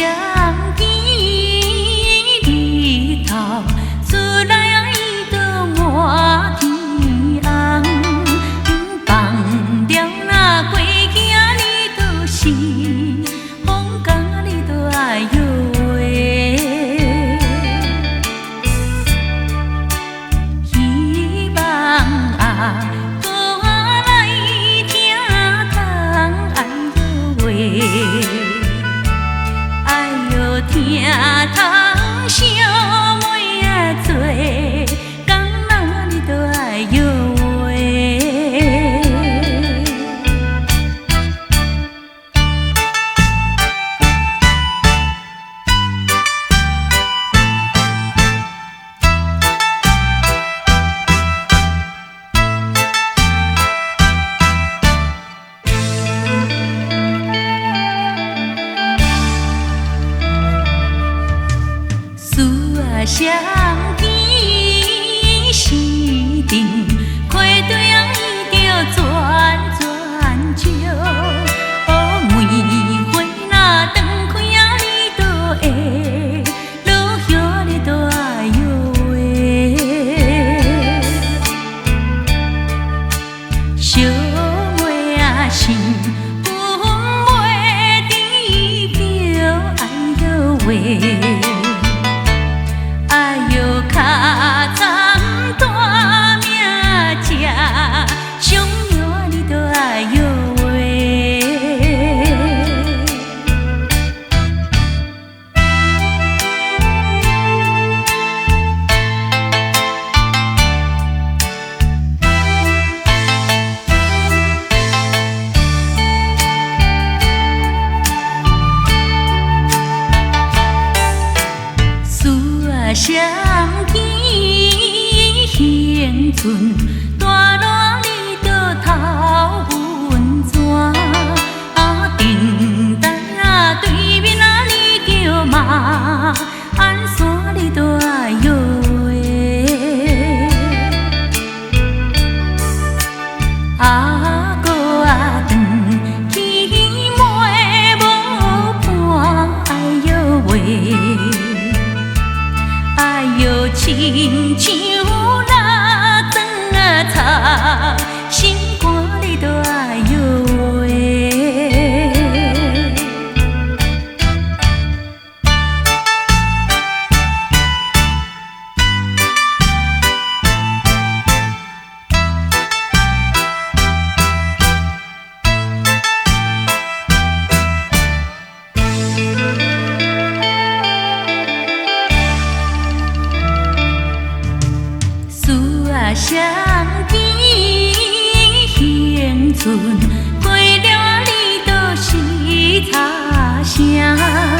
相见日头出来伊就满天红，放了那过境你就是风干你就爱摇话，希望啊搁来听通爱摇话。听通小妹啊做，讲哪你都爱摇话。相见时阵，愧对啊伊着转转招。每回若转开啊，你就会落叶，你就爱摇话。小妹啊，心分袂知表爱摇话。卡惨大命吃，上药你就爱摇话。相见行船，大路你着头云泉。电台对面你叫马鞍山你着爱摇话。哥长去妹无伴爱摇话。哎哟，亲像那砖擦，心肝你都爱摇话。相见行船，过了你就是茶声。